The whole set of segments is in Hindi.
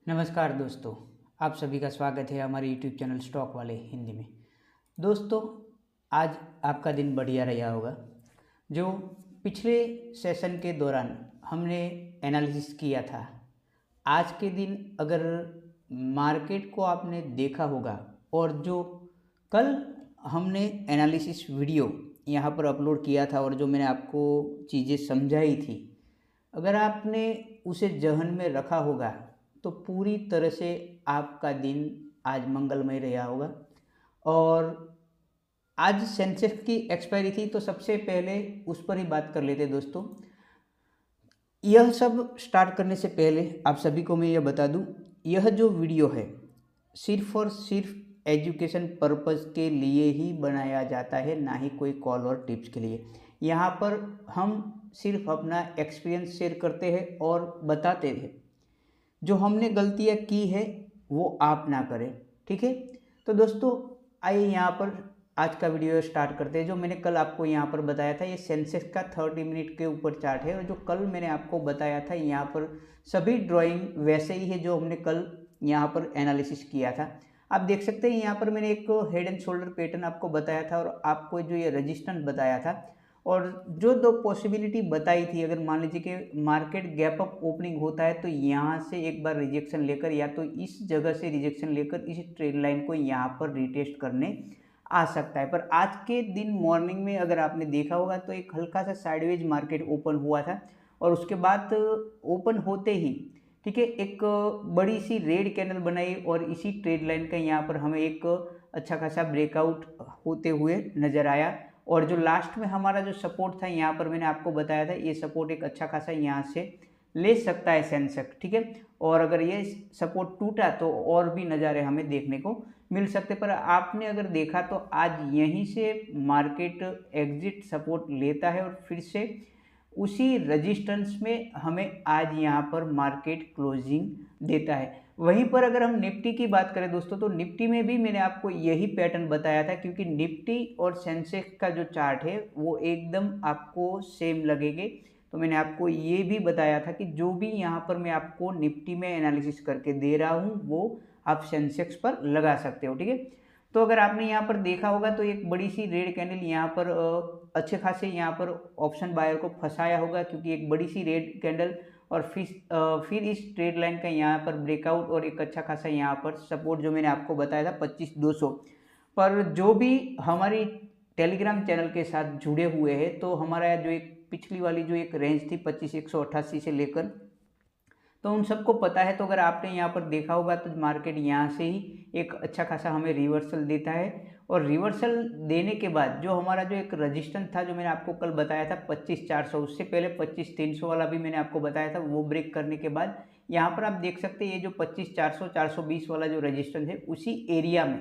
नमस्कार दोस्तों, आप सभी का स्वागत है हमारे यूट्यूब चैनल स्टॉक वाले हिंदी में। दोस्तों, आज आपका दिन बढ़िया रहा होगा। जो पिछले सेशन के दौरान हमने एनालिसिस किया था, आज के दिन अगर मार्केट को आपने देखा होगा और जो कल हमने एनालिसिस वीडियो यहाँ पर अपलोड किया था और जो मैंने आपको चीज़ें समझाई थी, अगर आपने उसे जहन में रखा होगा तो पूरी तरह से आपका दिन आज मंगलमय रहा होगा। और आज सेंसेक्स की एक्सपायरी थी, तो सबसे पहले उस पर ही बात कर लेते दोस्तों। यह सब स्टार्ट करने से पहले आप सभी को मैं यह बता दूं, यह जो वीडियो है सिर्फ और सिर्फ एजुकेशन पर्पज़ के लिए ही बनाया जाता है, ना ही कोई कॉल और टिप्स के लिए। यहाँ पर हम सिर्फ अपना एक्सपीरियंस शेयर करते हैं और बताते हैं जो हमने गलतियाँ की है वो आप ना करें, ठीक है। तो दोस्तों, आइए यहाँ पर आज का वीडियो स्टार्ट करते हैं। जो मैंने कल आपको यहाँ पर बताया था, ये सेंसेक्स का 30 मिनट के ऊपर चार्ट है और जो कल मैंने आपको बताया था यहाँ पर सभी ड्राइंग वैसे ही है जो हमने कल यहाँ पर एनालिसिस किया था। आप देख सकते हैं यहाँ पर मैंने एक हेड एंड शोल्डर पैटर्न आपको बताया था और आपको जो ये रेजिस्टेंस बताया था और जो दो पॉसिबिलिटी बताई थी, अगर मान लीजिए कि मार्केट गैप अप ओपनिंग होता है तो यहाँ से एक बार रिजेक्शन लेकर या तो इस जगह से रिजेक्शन लेकर इस ट्रेड लाइन को यहाँ पर रिटेस्ट करने आ सकता है। पर आज के दिन मॉर्निंग में अगर आपने देखा होगा तो एक हल्का सा साइडवेज मार्केट ओपन हुआ था और उसके बाद ओपन होते ही, ठीक है, एक बड़ी सी रेड कैंडल बनाई और इसी ट्रेड लाइन का यहाँ पर हमें एक अच्छा खासा ब्रेकआउट होते हुए नज़र आया। और जो लास्ट में हमारा जो सपोर्ट था यहाँ पर मैंने आपको बताया था, ये सपोर्ट एक अच्छा खासा यहाँ से ले सकता है सेंसेक्स, ठीक है। और अगर ये सपोर्ट टूटा तो और भी नज़ारे हमें देखने को मिल सकते। पर आपने अगर देखा तो आज यहीं से मार्केट एग्जिट सपोर्ट लेता है और फिर से उसी रेजिस्टेंस में हमें आज यहाँ पर मार्केट क्लोजिंग देता है। वहीं पर अगर हम निफ्टी की बात करें दोस्तों, तो निफ्टी में भी मैंने आपको यही पैटर्न बताया था, क्योंकि निफ्टी और सेंसेक्स का जो चार्ट है वो एकदम आपको सेम लगेंगे। तो मैंने आपको ये भी बताया था कि जो भी यहाँ पर मैं आपको निफ्टी में एनालिसिस करके दे रहा हूँ वो आप सेंसेक्स पर लगा सकते हो, ठीक है। तो अगर आपने यहाँ पर देखा होगा तो एक बड़ी सी रेड कैंडल यहाँ पर अच्छे खासे यहाँ पर ऑप्शन बायर को फंसाया होगा, क्योंकि एक बड़ी सी रेड कैंडल और फिर इस ट्रेड लाइन का यहाँ पर ब्रेकआउट और एक अच्छा खासा यहाँ पर सपोर्ट जो मैंने आपको बताया था 25,200। पर जो भी हमारी टेलीग्राम चैनल के साथ जुड़े हुए हैं तो हमारा जो एक पिछली वाली जो एक रेंज थी 25,188 से लेकर, तो उन सबको पता है। तो अगर आपने यहाँ पर देखा होगा तो मार्केट यहाँ से ही एक अच्छा खासा हमें रिवर्सल देता है और रिवर्सल देने के बाद जो हमारा जो एक रजिस्टेंस था जो मैंने आपको कल बताया था 25,400, उससे पहले 25,300 वाला भी मैंने आपको बताया था, वो ब्रेक करने के बाद यहाँ पर आप देख सकते हैं ये जो 25,400 420 वाला जो रजिस्टेंस है उसी एरिया में,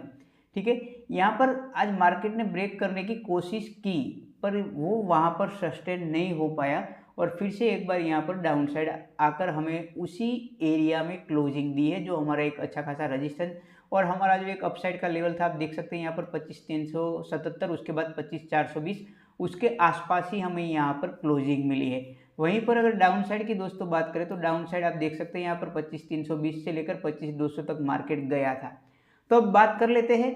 ठीक है, यहाँ पर आज मार्केट ने ब्रेक करने की कोशिश की पर वो वहाँ पर सस्टेन नहीं हो पाया और फिर से एक बार यहाँ पर डाउन साइड आकर हमें उसी एरिया में क्लोजिंग दी है, जो हमारा एक अच्छा खासा रजिस्टेंस और हमारा जो एक अपसाइड का लेवल था आप देख सकते हैं यहाँ पर 25,377, उसके बाद 25,420, उसके आसपास ही हमें यहाँ पर क्लोजिंग मिली है। वहीं पर अगर डाउन साइड की दोस्तों बात करें तो डाउन साइड आप देख सकते हैं यहाँ पर 25,320 से लेकर 25,200 तक मार्केट गया था। तो अब बात कर लेते हैं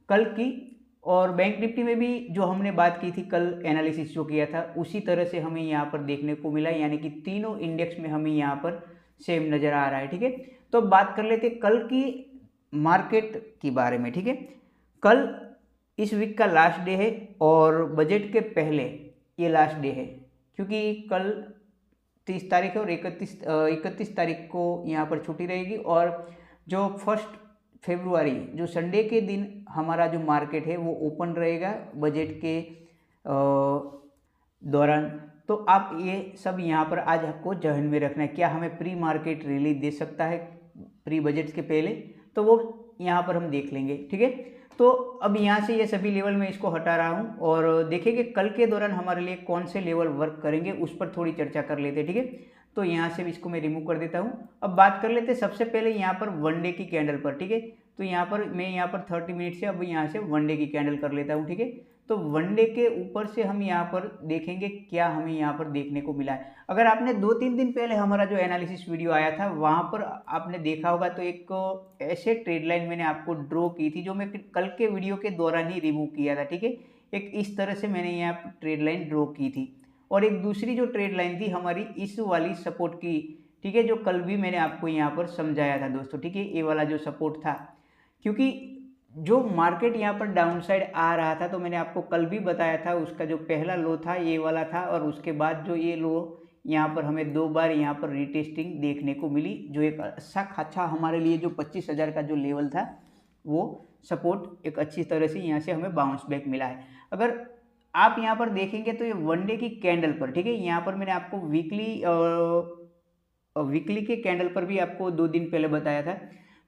कल की। और बैंक निफ्टी में भी जो हमने बात की थी कल एनालिसिस जो किया था उसी तरह से हमें यहाँ पर देखने को मिला, यानी कि तीनों इंडेक्स में हमें यहाँ पर सेम नज़र आ रहा है, ठीक है। तो बात कर लेते कल की मार्केट के बारे में, ठीक है। कल इस वीक का लास्ट डे है और बजट के पहले ये लास्ट डे है, क्योंकि कल 30 तारीख है और 31 तारीख को यहाँ पर छुट्टी रहेगी और जो 1 फरवरी जो संडे के दिन हमारा जो मार्केट है वो ओपन रहेगा बजट के दौरान। तो आप ये सब यहाँ पर आज आपको जहन में रखना है, क्या हमें प्री मार्केट रिलीज दे सकता है प्री बजट के पहले, तो वो यहाँ पर हम देख लेंगे, ठीक है। तो अब यहाँ से ये सभी लेवल में इसको हटा रहा हूँ और देखेंगे कल के दौरान हमारे लिए कौन से लेवल वर्क करेंगे उस पर थोड़ी चर्चा कर लेते हैं, ठीक है। तो यहाँ से भी इसको मैं रिमूव कर देता हूँ। अब बात कर लेते हैं सबसे पहले यहाँ पर वन डे की कैंडल पर, ठीक है। तो यहाँ पर मैं यहाँ पर 30 मिनट से अब यहाँ से वन डे की कैंडल कर लेता हूँ, ठीक है। तो वनडे के ऊपर से हम यहाँ पर देखेंगे क्या हमें यहाँ पर देखने को मिला है। अगर आपने 2-3 दिन पहले हमारा जो एनालिसिस वीडियो आया था वहाँ पर आपने देखा होगा, तो एक ऐसे ट्रेड लाइन मैंने आपको ड्रॉ की थी जो मैं कल के वीडियो के दौरान ही रिमूव किया था, ठीक है। एक इस तरह से मैंने यहाँ पर ट्रेड लाइन ड्रॉ की थी, और एक दूसरी जो ट्रेड लाइन थी हमारी इस वाली सपोर्ट की, ठीक है, जो कल भी मैंने आपको यहाँ पर समझाया था दोस्तों, ठीक है। ये वाला जो सपोर्ट था, क्योंकि जो मार्केट यहाँ पर डाउन साइड आ रहा था, तो मैंने आपको कल भी बताया था उसका जो पहला लो था ये वाला था, और उसके बाद जो ये लो यहाँ पर हमें 2 बार यहाँ पर रिटेस्टिंग देखने को मिली, जो एक अच्छा हमारे लिए जो 25,000 का जो लेवल था वो सपोर्ट एक अच्छी तरह से यहाँ से हमें बाउंस बैक मिला है। अगर आप यहाँ पर देखेंगे तो ये वनडे की कैंडल पर, ठीक है, यहाँ पर मैंने आपको वीकली के कैंडल पर भी आपको 2 दिन पहले बताया था,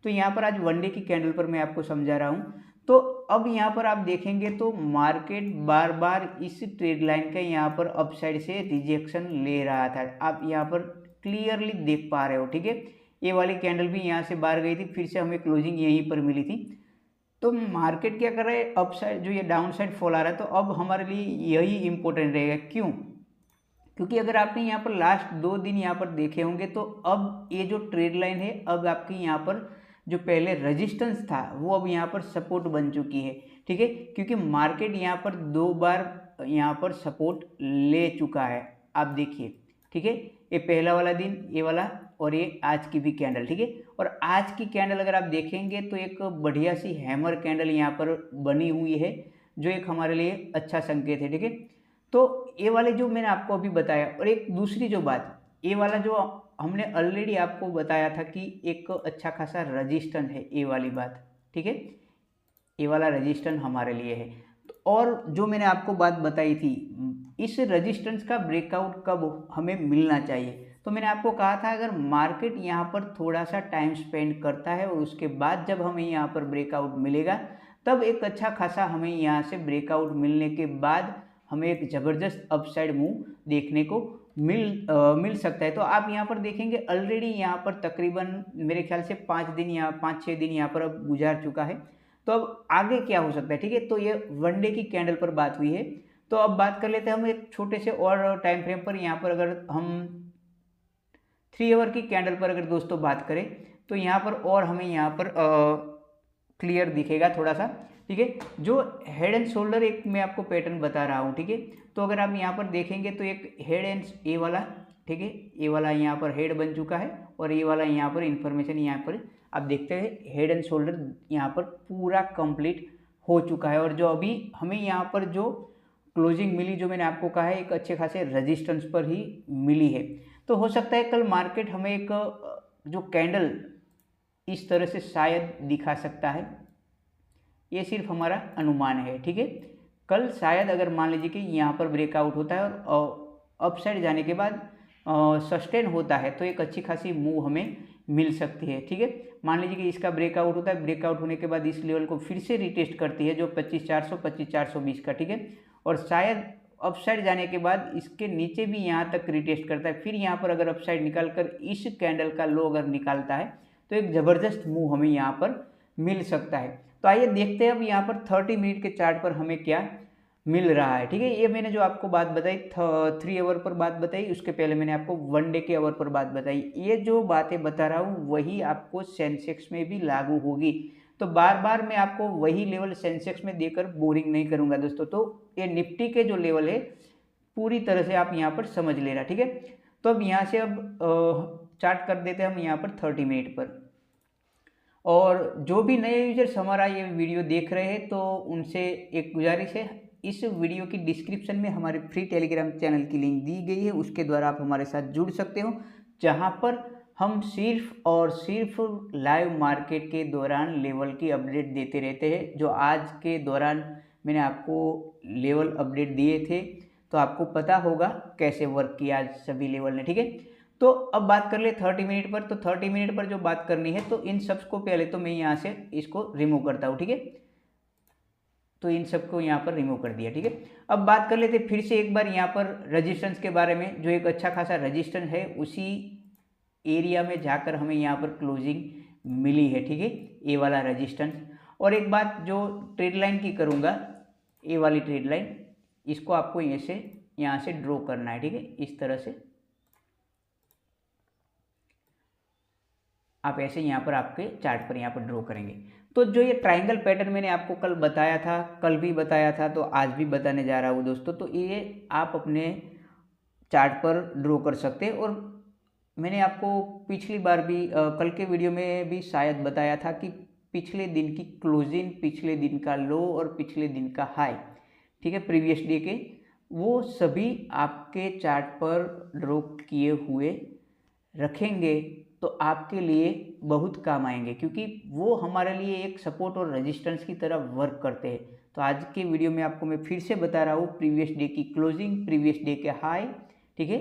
तो यहाँ पर आज वनडे की कैंडल पर मैं आपको समझा रहा हूँ। तो अब यहाँ पर आप देखेंगे तो मार्केट बार बार इस ट्रेड लाइन का यहाँ पर अपसाइड से रिजेक्शन ले रहा था, आप यहाँ पर क्लियरली देख पा रहे हो, ठीक है। ये वाली कैंडल भी यहाँ से बाहर गई थी, फिर से हमें क्लोजिंग यहीं पर मिली थी। तो मार्केट क्या कर रहा है, अप साइड जो ये डाउन साइड फॉल आ रहा है, तो अब हमारे लिए यही इंपॉर्टेंट रहेगा। क्यों? क्योंकि अगर आपने यहाँ पर लास्ट 2 दिन यहाँ पर देखे होंगे, तो अब ये जो ट्रेड लाइन है अब आपकी यहाँ पर जो पहले रेजिस्टेंस था वो अब यहाँ पर सपोर्ट बन चुकी है, ठीक है। क्योंकि मार्केट यहाँ पर 2 बार यहाँ पर सपोर्ट ले चुका है, आप देखिए, ठीक है। ये पहला वाला दिन, ये वाला, और ये आज की भी कैंडल, ठीक है। और आज की कैंडल अगर आप देखेंगे तो एक बढ़िया सी हैमर कैंडल यहाँ पर बनी हुई है, जो एक हमारे लिए अच्छा संकेत है, ठीक है। तो ये वाले जो मैंने आपको अभी बताया, और एक दूसरी जो बात, ये वाला जो हमने ऑलरेडी आपको बताया था कि एक अच्छा खासा रजिस्टेंस है, ये वाली बात, ठीक है, ये वाला रजिस्टेंस हमारे लिए है। और जो मैंने आपको बात बताई थी, इस रजिस्टेंस का ब्रेकआउट कब हमें मिलना चाहिए, तो मैंने आपको कहा था अगर मार्केट यहाँ पर थोड़ा सा टाइम स्पेंड करता है और उसके बाद जब हमें यहाँ पर ब्रेकआउट मिलेगा, तब एक अच्छा खासा हमें यहाँ से ब्रेकआउट मिलने के बाद हमें एक ज़बरदस्त अपसाइड मूव देखने को मिल सकता है। तो आप यहाँ पर देखेंगे ऑलरेडी यहाँ पर तकरीबन मेरे ख्याल से 5-6 दिन यहाँ पर अब गुजार चुका है। तो अब आगे क्या हो सकता है, ठीक है। तो ये वनडे की कैंडल पर बात हुई है, तो अब बात कर लेते हैं हम एक छोटे से और टाइम फ्रेम पर। यहाँ पर अगर हम 3 आवर की कैंडल पर अगर दोस्तों बात करें, तो यहाँ पर और हमें यहाँ पर क्लियर दिखेगा थोड़ा सा, ठीक है। जो हेड एंड शोल्डर एक मैं आपको पैटर्न बता रहा हूँ, ठीक है। तो अगर आप यहाँ पर देखेंगे तो एक हेड एंड ये वाला, ठीक है, ये वाला यहाँ पर हेड बन चुका है, और ये वाला यहाँ पर इंफॉर्मेशन यहाँ पर आप देखते हैं हेड एंड शोल्डर यहाँ पर पूरा कंप्लीट हो चुका है। और जो अभी हमें यहाँ पर जो क्लोजिंग मिली, जो मैंने आपको कहा है एक अच्छे खासे रेजिस्टेंस पर ही मिली है। तो हो सकता है कल मार्केट हमें एक जो कैंडल इस तरह से शायद दिखा सकता है, ये सिर्फ हमारा अनुमान है, ठीक है। कल शायद अगर मान लीजिए कि यहाँ पर ब्रेकआउट होता है और अपसाइड जाने के बाद सस्टेन होता है, तो एक अच्छी खासी मूव हमें मिल सकती है, ठीक है। मान लीजिए कि इसका ब्रेकआउट होता है, ब्रेकआउट होने के बाद इस लेवल को फिर से रिटेस्ट करती है, जो 25,400 25,420 का, ठीक है। और शायद अपसाइड जाने के बाद इसके नीचे भी यहाँ तक रिटेस्ट करता है, फिर यहाँ पर अगर अपसाइड निकाल कर इस कैंडल का लो अगर निकालता है, तो एक ज़बरदस्त मूव हमें यहाँ पर मिल सकता है। तो आइए देखते हैं अब यहाँ पर 30 मिनट के चार्ट पर हमें क्या मिल रहा है, ठीक है। ये मैंने जो आपको बात बताई 3 आवर पर बात बताई, उसके पहले मैंने आपको 1 डे के आवर पर बात बताई। ये जो बातें बता रहा हूँ वही आपको सेंसेक्स में भी लागू होगी। तो बार बार मैं आपको वही लेवल सेंसेक्स में देकर बोरिंग नहीं करूँगा दोस्तों। तो ये निफ्टी के जो लेवल है पूरी तरह से आप यहाँ पर समझ लेना, ठीक है। तो अब यहाँ से अब चार्ट कर देते हैं हम यहाँ पर 30 मिनट पर। और जो भी नए यूजर्स हमारा ये वीडियो देख रहे हैं, तो उनसे एक गुजारिश है, इस वीडियो की डिस्क्रिप्शन में हमारे फ्री टेलीग्राम चैनल की लिंक दी गई है, उसके द्वारा आप हमारे साथ जुड़ सकते हो, जहां पर हम सिर्फ और सिर्फ लाइव मार्केट के दौरान लेवल की अपडेट देते रहते हैं। जो आज के दौरान मैंने आपको लेवल अपडेट दिए थे, तो आपको पता होगा कैसे वर्क किया आज सभी लेवल ने, ठीक है। तो अब बात कर ले 30 मिनट पर। तो 30 मिनट पर जो बात करनी है, तो इन सबको पहले तो मैं यहाँ से इसको रिमूव करता हूँ, ठीक है। तो इन सबको यहाँ पर रिमूव कर दिया, ठीक है। अब बात कर लेते फिर से एक बार यहाँ पर रेजिस्टेंस के बारे में। जो एक अच्छा खासा रेजिस्टेंस है, उसी एरिया में जाकर हमें यहाँ पर क्लोजिंग मिली है, ठीक है, ये वाला रेजिस्टेंस। और एक बात जो ट्रेड लाइन की करूँगा, ये वाली ट्रेड लाइन, इसको आपको यहाँ से ड्रॉ करना है, ठीक है। इस तरह से आप ऐसे यहाँ पर आपके चार्ट पर यहाँ पर ड्रॉ करेंगे। तो जो ये ट्रायंगल पैटर्न मैंने आपको कल बताया था, कल भी बताया था, तो आज भी बताने जा रहा हूँ दोस्तों। तो ये आप अपने चार्ट पर ड्रॉ कर सकते हैं। और मैंने आपको पिछली बार भी कल के वीडियो में भी शायद बताया था कि पिछले दिन की क्लोजिंग, पिछले दिन का लो और पिछले दिन का हाई, ठीक है, प्रीवियस डे के, वो सभी आपके चार्ट पर ड्रॉ किए हुए रखेंगे तो आपके लिए बहुत काम आएंगे, क्योंकि वो हमारे लिए एक सपोर्ट और रेजिस्टेंस की तरह वर्क करते हैं। तो आज के वीडियो में आपको मैं फिर से बता रहा हूँ प्रीवियस डे की क्लोजिंग, प्रीवियस डे के हाई, ठीक है।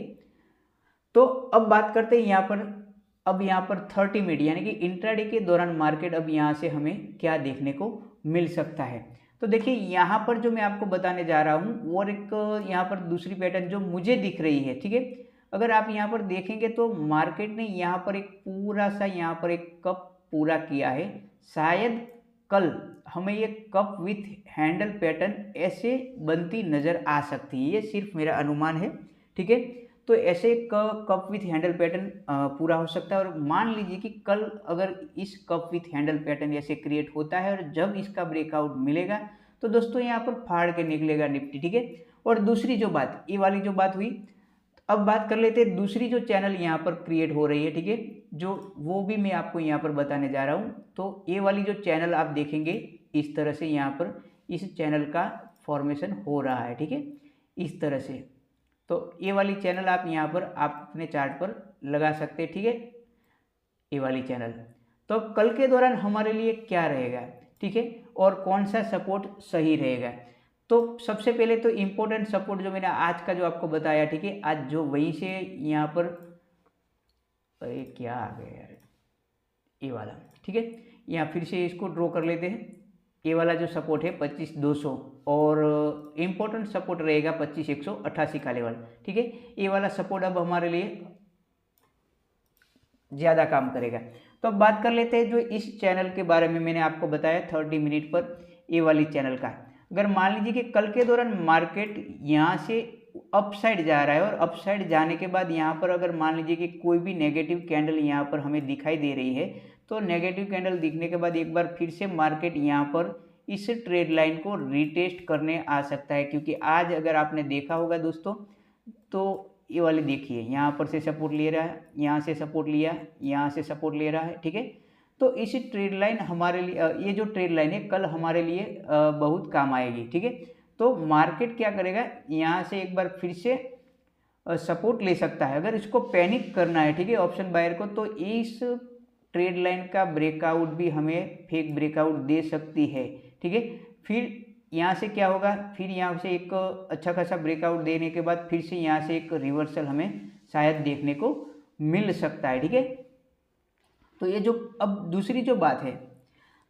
तो अब बात करते हैं यहाँ पर, अब यहाँ पर 30 मिनट यानी कि इंट्राडे के दौरान मार्केट अब यहाँ से हमें क्या देखने को मिल सकता है। तो देखिए यहाँ पर जो मैं आपको बताने जा रहा हूँ और एक यहाँ पर दूसरी पैटर्न जो मुझे दिख रही है, ठीक है। अगर आप यहाँ पर देखेंगे तो मार्केट ने यहाँ पर एक पूरा सा यहाँ पर एक कप पूरा किया है। शायद कल हमें ये कप विथ हैंडल पैटर्न ऐसे बनती नज़र आ सकती है, ये सिर्फ मेरा अनुमान है, ठीक है। तो ऐसे कप विथ हैंडल पैटर्न पूरा हो सकता है। और मान लीजिए कि कल अगर इस कप विथ हैंडल पैटर्न ऐसे क्रिएट होता है और जब इसका ब्रेकआउट मिलेगा तो दोस्तों यहाँ पर फाड़ के निकलेगा निफ्टी, ठीक है। और दूसरी जो बात, ये वाली जो बात हुई, अब बात कर लेते हैं दूसरी जो चैनल यहाँ पर क्रिएट हो रही है, ठीक है, जो वो भी मैं आपको यहाँ पर बताने जा रहा हूँ। तो ये वाली जो चैनल आप देखेंगे इस तरह से यहाँ पर इस चैनल का फॉर्मेशन हो रहा है, ठीक है, इस तरह से। तो ये वाली चैनल आप यहाँ पर आप अपने चार्ट पर लगा सकते हैं, ठीक है, ये वाली चैनल। तो अब कल के दौरान हमारे लिए क्या रहेगा, ठीक है, और कौन सा सपोर्ट सही रहेगा। तो सबसे पहले तो इम्पोर्टेंट सपोर्ट जो मैंने आज का जो आपको बताया, ठीक है, आज जो वहीं से यहाँ पर, अरे क्या आ गया यार, ये वाला, ठीक है, यहाँ फिर से इसको ड्रॉ कर लेते हैं। ये वाला जो सपोर्ट है 25,200 और इम्पोर्टेंट सपोर्ट रहेगा 25,188 का लेवल, ठीक है। ये वाला सपोर्ट अब हमारे लिए ज़्यादा काम करेगा। तो अब बात कर लेते हैं जो इस चैनल के बारे में मैंने आपको बताया 30 मिनट पर, ये वाली चैनल का। अगर मान लीजिए कि कल के दौरान मार्केट यहाँ से अपसाइड जा रहा है और अपसाइड जाने के बाद यहाँ पर अगर मान लीजिए कि कोई भी नेगेटिव कैंडल यहाँ पर हमें दिखाई दे रही है, तो नेगेटिव कैंडल दिखने के बाद एक बार फिर से मार्केट यहाँ पर इस ट्रेड लाइन को रीटेस्ट करने आ सकता है। क्योंकि आज अगर आपने देखा होगा दोस्तों, तो ये वाले देखिए यहाँ पर से सपोर्ट ले रहा है, यहाँ से सपोर्ट लिया, यहाँ से सपोर्ट ले रहा है, ठीक है। तो इस ट्रेड लाइन हमारे लिए, ये जो ट्रेड लाइन है कल हमारे लिए बहुत काम आएगी, ठीक है। तो मार्केट क्या करेगा, यहाँ से एक बार फिर से सपोर्ट ले सकता है। अगर इसको पैनिक करना है, ठीक है, ऑप्शन बायर को, तो इस ट्रेड लाइन का ब्रेकआउट भी हमें फेक ब्रेकआउट दे सकती है, ठीक है। फिर यहाँ से क्या होगा, फिर यहाँ से एक अच्छा खासा ब्रेकआउट देने के बाद फिर से यहाँ से एक रिवर्सल हमें शायद देखने को मिल सकता है, ठीक है। तो ये जो अब दूसरी जो बात है,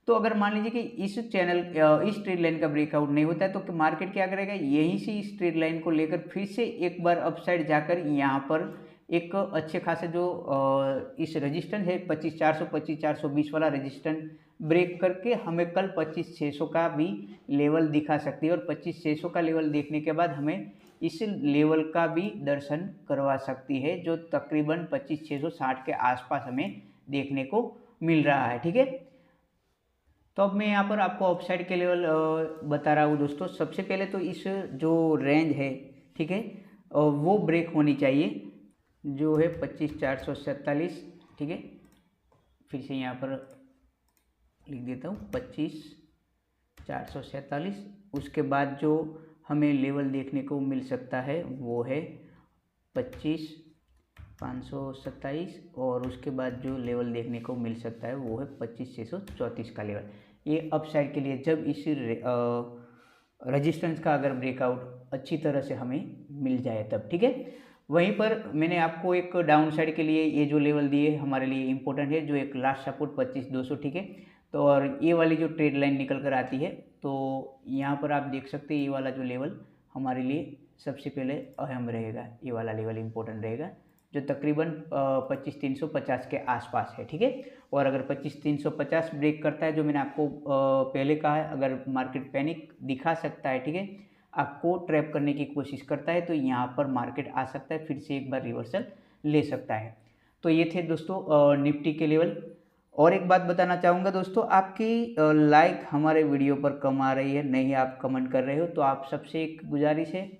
तो अगर मान लीजिए कि इस चैनल इस ट्रेड लाइन का ब्रेकआउट नहीं होता है तो मार्केट क्या करेगा, यहीं से इस ट्रेड लाइन को लेकर फिर से एक बार अपसाइड जाकर यहाँ पर एक अच्छे खासे जो इस रेजिस्टेंस है 25,400 25,420 वाला रेजिस्टेंस ब्रेक करके हमें कल 25,600 का भी लेवल दिखा सकती है। और 25,600 का लेवल देखने के बाद हमें इस लेवल का भी दर्शन करवा सकती है, जो तकरीबन 25,660 के आसपास हमें देखने को मिल रहा है, ठीक है। तो अब मैं यहाँ पर आपको अपसाइड के लेवल बता रहा हूँ दोस्तों। सबसे पहले तो इस जो रेंज है, ठीक है, वो ब्रेक होनी चाहिए, जो है 25,447, ठीक है। फिर से यहाँ पर लिख देता हूँ 25,447। उसके बाद जो हमें लेवल देखने को मिल सकता है वो है 25,527 और उसके बाद जो लेवल देखने को मिल सकता है वो है 25,634 का लेवल। ये अपसाइड के लिए जब इस रेजिस्टेंस का अगर ब्रेकआउट अच्छी तरह से हमें मिल जाए तब, ठीक है। वहीं पर मैंने आपको एक डाउन साइड के लिए ये जो लेवल दिए हमारे लिए इम्पोर्टेंट है, जो एक लास्ट सपोर्ट 25,200, ठीक है। तो और ये वाली जो ट्रेड लाइन निकल कर आती है, तो यहाँ पर आप देख सकते हैं ये वाला जो लेवल हमारे लिए सबसे पहले अहम रहेगा, ये वाला लेवल इम्पोर्टेंट रहेगा। जो तकरीबन 25,350 के आसपास है, ठीक है। और अगर 25,350 ब्रेक करता है, जो मैंने आपको पहले कहा है, अगर मार्केट पैनिक दिखा सकता है, ठीक है, आपको ट्रैप करने की कोशिश करता है, तो यहाँ पर मार्केट आ सकता है, फिर से एक बार रिवर्सल ले सकता है। तो ये थे दोस्तों निफ्टी के लेवल। और एक बात बताना चाहूँगा दोस्तों, आपकी लाइक हमारे वीडियो पर कम आ रही है, नहीं आप कमेंट कर रहे हो, तो आप सबसे एक गुजारिश है,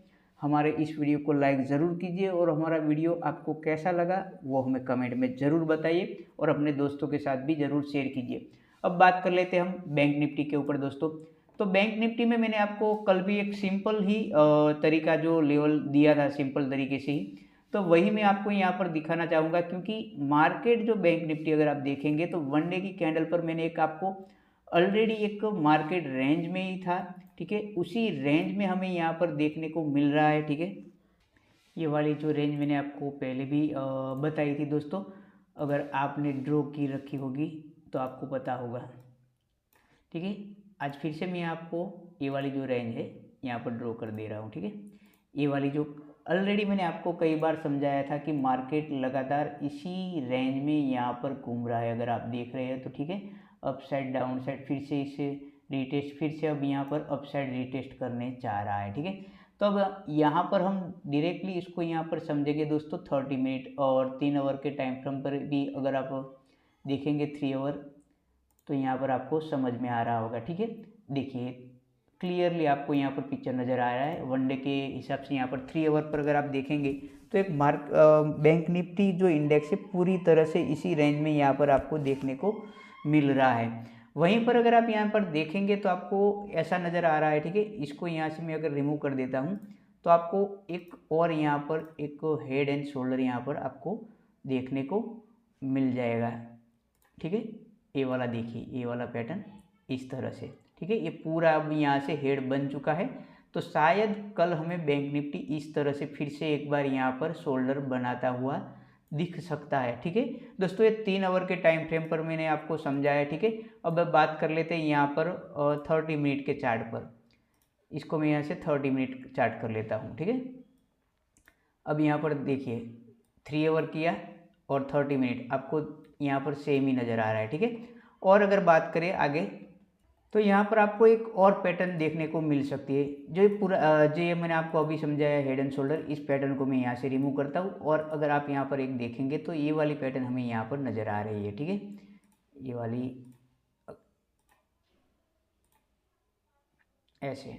हमारे इस वीडियो को लाइक ज़रूर कीजिए और हमारा वीडियो आपको कैसा लगा वो हमें कमेंट में ज़रूर बताइए और अपने दोस्तों के साथ भी ज़रूर शेयर कीजिए। अब बात कर लेते हैं हम बैंक निफ्टी के ऊपर दोस्तों। तो बैंक निफ्टी में मैंने आपको कल भी एक सिंपल ही तरीका जो लेवल दिया था, सिंपल तरीके से ही, तो वही मैं आपको यहाँ पर दिखाना चाहूँगा, क्योंकि मार्केट जो बैंक निफ्टी अगर आप देखेंगे तो वन डे की कैंडल पर मैंने एक आपको ऑलरेडी एक मार्केट रेंज में ही था, ठीक है, उसी रेंज में हमें यहाँ पर देखने को मिल रहा है, ठीक है। ये वाली जो रेंज मैंने आपको पहले भी बताई थी दोस्तों, अगर आपने ड्रॉ की रखी होगी तो आपको पता होगा, ठीक है। आज फिर से मैं आपको ये वाली जो रेंज है यहाँ पर ड्रॉ कर दे रहा हूँ, ठीक है। ये वाली जो ऑलरेडी मैंने आपको कई बार समझाया था कि मार्केट लगातार इसी रेंज में यहाँ पर घूम रहा है, अगर आप देख रहे हैं तो, ठीक है। अप साइड डाउन साइड फिर से इसे रिटेस्ट, फिर से अब यहाँ पर अप साइड रिटेस्ट करने चाह रहा है, ठीक है। तो अब यहाँ पर हम डायरेक्टली इसको यहाँ पर समझेंगे दोस्तों 30 मिनट और 3 आवर के टाइम फ्रेम पर भी अगर आप देखेंगे 3 आवर, तो यहाँ पर आपको समझ में आ रहा होगा, ठीक है। देखिए क्लियरली आपको यहाँ पर पिक्चर नज़र आ रहा है वन डे के हिसाब से। यहाँ पर 3 आवर पर अगर आप देखेंगे तो एक बैंक निफ्टी जो इंडेक्स है पूरी तरह से इसी रेंज में यहाँ पर आपको देखने को मिल रहा है। वहीं पर अगर आप यहाँ पर देखेंगे तो आपको ऐसा नज़र आ रहा है, ठीक है। इसको यहाँ से मैं अगर रिमूव कर देता हूँ तो आपको एक और यहाँ पर एक हेड एंड शोल्डर यहाँ पर आपको देखने को मिल जाएगा, ठीक है। ये वाला देखिए, ये वाला पैटर्न इस तरह से, ठीक है। ये पूरा अब यहाँ से हेड बन चुका है, तो शायद कल हमें बैंक निफ्टी इस तरह से फिर से एक बार यहाँ पर शोल्डर बनाता हुआ दिख सकता है, ठीक है दोस्तों। ये 3 आवर के टाइम फ्रेम पर मैंने आपको समझाया, ठीक है। अब बात कर लेते हैं यहाँ पर 30 मिनट के चार्ट पर। इसको मैं यहाँ से 30 मिनट चार्ट कर लेता हूँ, ठीक है। अब यहाँ पर देखिए 3 आवर किया और 30 मिनट आपको यहाँ पर सेम ही नज़र आ रहा है, ठीक है। और अगर बात करें आगे तो यहाँ पर आपको एक और पैटर्न देखने को मिल सकती है, जो ये पूरा जो ये मैंने आपको अभी समझाया हेड एंड शोल्डर, इस पैटर्न को मैं यहाँ से रिमूव करता हूँ और अगर आप यहाँ पर एक देखेंगे तो ये वाली पैटर्न हमें यहाँ पर नज़र आ रही है, ठीक है। ये वाली ऐसे,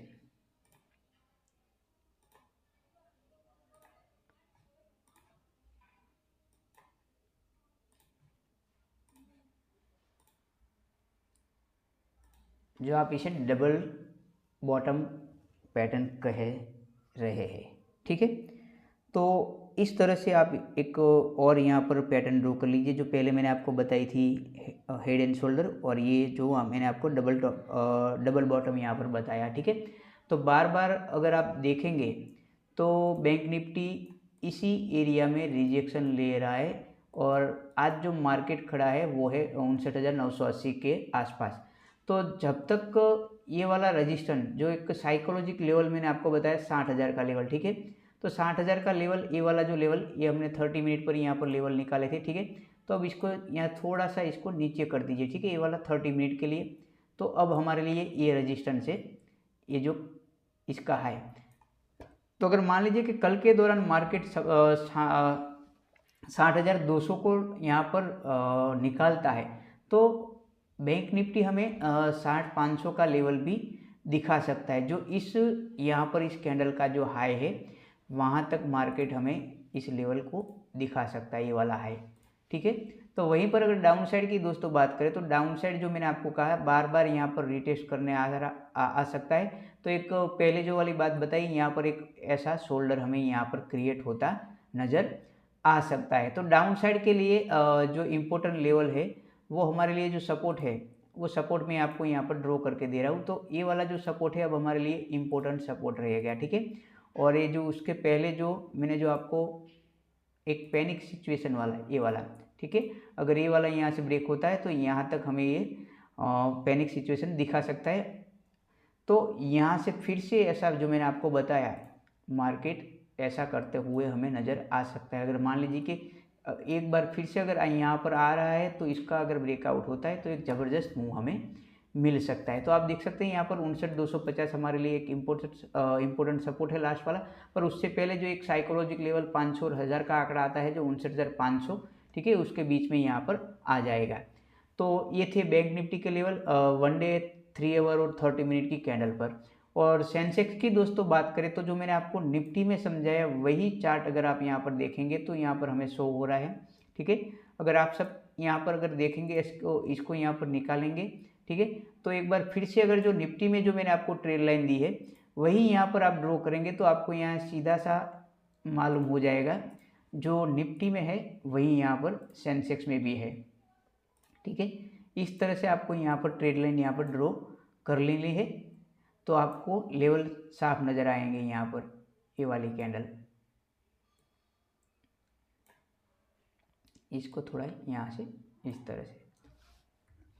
जो आप इसे डबल बॉटम पैटर्न कह रहे हैं, ठीक है। तो इस तरह से आप एक और यहाँ पर पैटर्न ड्रॉ कर लीजिए, जो पहले मैंने आपको बताई थी हेड एंड शोल्डर, और ये जो मैंने आपको डबल बॉटम यहाँ पर बताया, ठीक है। तो बार बार अगर आप देखेंगे तो बैंक निफ्टी इसी एरिया में रिजेक्शन ले रहा है और आज जो मार्केट खड़ा है वो है 59,980 के आसपास। तो जब तक ये वाला रजिस्टेंस जो एक साइकोलॉजिक लेवल मैंने आपको बताया 60,000 का लेवल, ठीक है। तो 60,000 का लेवल, ये वाला जो लेवल, ये हमने 30 मिनट पर यहाँ पर लेवल निकाले थे, ठीक है। तो अब इसको यहाँ थोड़ा सा इसको नीचे कर दीजिए, ठीक है, ये वाला 30 मिनट के लिए। तो अब हमारे लिए ये रजिस्टेंस है, ये जो इसका है। तो अगर मान लीजिए कि कल के दौरान मार्केट 60,200 को यहाँ पर निकालता है, तो बैंक निफ्टी हमें 60,500 का लेवल भी दिखा सकता है, जो इस यहाँ पर इस कैंडल का जो हाई है वहाँ तक मार्केट हमें इस लेवल को दिखा सकता है, ये वाला हाई, ठीक है। तो वहीं पर अगर डाउन साइड की दोस्तों बात करें तो डाउन साइड जो मैंने आपको कहा है बार बार यहाँ पर रिटेस्ट करने आ सकता है। तो एक पहले जो वाली बात बताई, यहाँ पर एक ऐसा शोल्डर हमें यहाँ पर क्रिएट होता नज़र आ सकता है। तो डाउन साइड के लिए जो इम्पोर्टेंट लेवल है वो हमारे लिए जो सपोर्ट है, वो सपोर्ट मैं आपको यहाँ पर ड्रॉ करके दे रहा हूँ। तो ये वाला जो सपोर्ट है अब हमारे लिए इम्पोर्टेंट सपोर्ट रहेगा, ठीक है। और ये जो उसके पहले जो मैंने जो आपको एक पैनिक सिचुएशन वाला ये वाला, ठीक है, अगर ये वाला यहाँ से ब्रेक होता है तो यहाँ तक हमें ये पैनिक सिचुएशन दिखा सकता है। तो यहाँ से फिर से ऐसा जो मैंने आपको बताया मार्केट ऐसा करते हुए हमें नज़र आ सकता है। अगर मान लीजिए कि एक बार फिर से अगर यहाँ पर आ रहा है तो इसका अगर ब्रेकआउट होता है तो एक ज़बरदस्त मूव हमें मिल सकता है। तो आप देख सकते हैं यहाँ पर 59,250 हमारे लिए एक इम्पोर्टेंट सपोर्ट है लास्ट वाला। पर उससे पहले जो एक साइकोलॉजिक लेवल 500 और 1000 का आंकड़ा आता है जो 59,500, ठीक है, उसके बीच में यहाँ पर आ जाएगा। तो ये थे बैंक निफ्टी के लेवल 1 डे, 3 आवर और 30 मिनट की कैंडल पर। और सेंसेक्स की दोस्तों बात करें तो जो मैंने आपको निफ्टी में समझाया वही चार्ट अगर आप यहाँ पर देखेंगे तो यहाँ पर हमें शो हो रहा है, ठीक है। अगर आप सब यहाँ पर अगर देखेंगे इसको यहाँ पर निकालेंगे, ठीक है, तो एक बार फिर से अगर जो निफ्टी में जो मैंने आपको ट्रेड लाइन दी है वही यहाँ पर आप ड्रॉ करेंगे तो आपको यहाँ सीधा सा मालूम हो जाएगा जो निफ्टी में है वही यहाँ पर सेंसेक्स में भी है, ठीक है। इस तरह से आपको यहाँ पर ट्रेड लाइन यहाँ पर ड्रॉ कर लेनी है तो आपको लेवल साफ नज़र आएंगे यहाँ पर, ये वाली कैंडल। इसको थोड़ा यहाँ से इस तरह से,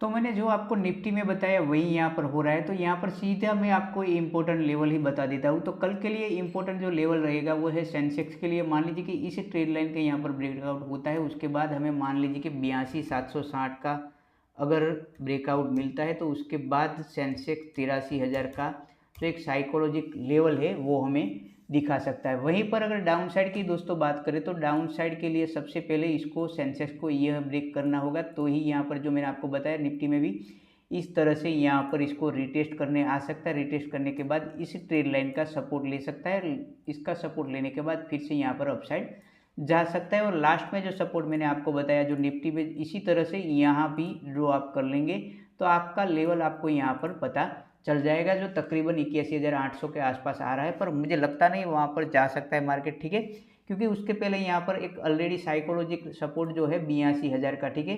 तो मैंने जो आपको निफ्टी में बताया वही यहाँ पर हो रहा है। तो यहाँ पर सीधा मैं आपको इम्पोर्टेंट लेवल ही बता देता हूँ। तो कल के लिए इम्पोर्टेंट जो लेवल रहेगा वो है सेंसेक्स के लिए। मान लीजिए कि इस ट्रेड लाइन के यहाँ पर ब्रेकआउट होता है, उसके बाद हमें मान लीजिए कि 82,760 का अगर ब्रेकआउट मिलता है तो उसके बाद सेंसेक्स 83,000 का जो एक साइकोलॉजिक लेवल है वो हमें दिखा सकता है। वहीं पर अगर डाउन साइड की दोस्तों बात करें तो डाउन साइड के लिए सबसे पहले इसको सेंसेक्स को यह ब्रेक करना होगा तो ही यहाँ पर जो मैंने आपको बताया निफ्टी में भी इस तरह से यहाँ पर इसको रिटेस्ट करने आ सकता है। रिटेस्ट करने के बाद इस ट्रेड लाइन का सपोर्ट ले सकता है, इसका सपोर्ट लेने के बाद फिर से यहाँ पर अपसाइड जा सकता है। और लास्ट में जो सपोर्ट मैंने आपको बताया जो निफ्टी में इसी तरह से यहाँ भी ड्रॉ आप कर लेंगे तो आपका लेवल आपको यहाँ पर पता चल जाएगा जो तकरीबन 81,800 के आसपास आ रहा है। पर मुझे लगता नहीं वहाँ पर जा सकता है मार्केट, ठीक है, क्योंकि उसके पहले यहाँ पर एक ऑलरेडी साइकोलॉजिक सपोर्ट जो है 82,000 का, ठीक है,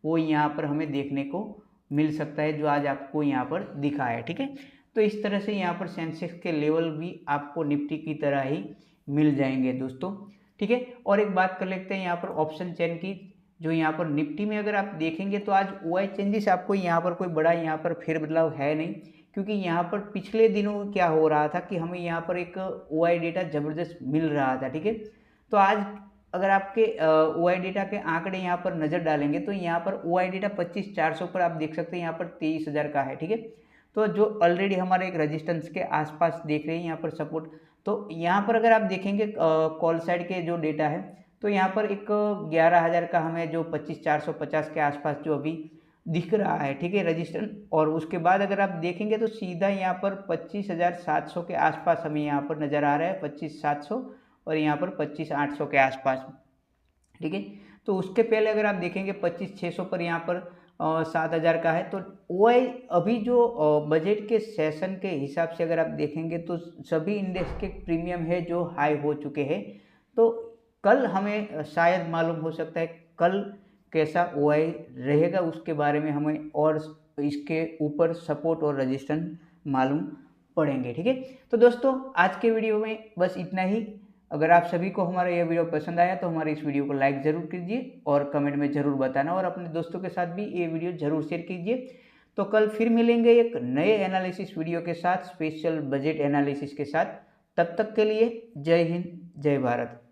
वो यहाँ पर हमें देखने को मिल सकता है जो आज आपको यहाँ पर दिखा है, ठीक है। तो इस तरह से यहाँ पर सेंसेक्स के लेवल भी आपको निफ्टी की तरह ही मिल जाएंगे दोस्तों, ठीक है। और एक बात कर लेते हैं यहाँ पर ऑप्शन चेन की। जो यहाँ पर निफ्टी में अगर आप देखेंगे तो आज ओआई चेंजेस आपको यहाँ पर कोई बड़ा यहाँ पर फेर बदलाव है नहीं, क्योंकि यहाँ पर पिछले दिनों क्या हो रहा था कि हमें यहाँ पर एक ओआई डेटा ज़बरदस्त मिल रहा था, ठीक है। तो आज अगर आपके ओआई डेटा के आंकड़े यहाँ पर नज़र डालेंगे तो यहाँ पर ओआई डेटा 25,400 पर आप देख सकते हैं यहाँ पर 23,000 का है, ठीक है। तो जो ऑलरेडी हमारे एक रजिस्टेंस के आसपास देख रहे हैं यहाँ पर सपोर्ट, तो यहाँ पर अगर आप देखेंगे कॉल साइड के जो डेटा है तो यहाँ पर एक 11,000 का हमें जो 25,450 के आसपास जो अभी दिख रहा है, ठीक है, रजिस्टर। और उसके बाद अगर आप देखेंगे तो सीधा यहाँ पर 25,700 के आसपास हमें यहाँ पर नज़र आ रहा है, 25,700 और यहाँ पर 25,800 के आसपास, ठीक है। तो उसके पहले अगर आप देखेंगे 25,600 पर यहाँ पर 7,000 का है। तो ओआई अभी जो बजट के सेशन के हिसाब से अगर आप देखेंगे तो सभी इंडेक्स के प्रीमियम है जो हाई हो चुके हैं। तो कल हमें शायद मालूम हो सकता है कल कैसा ओआई रहेगा, उसके बारे में हमें और इसके ऊपर सपोर्ट और रेजिस्टेंस मालूम पड़ेंगे, ठीक है। तो दोस्तों आज के वीडियो में बस इतना ही। अगर आप सभी को हमारा यह वीडियो पसंद आया तो हमारे इस वीडियो को लाइक ज़रूर कीजिए और कमेंट में ज़रूर बताना और अपने दोस्तों के साथ भी ये वीडियो ज़रूर शेयर कीजिए। तो कल फिर मिलेंगे एक नए एनालिसिस वीडियो के साथ, स्पेशल बजट एनालिसिस के साथ। तब तक के लिए जय हिंद, जय भारत।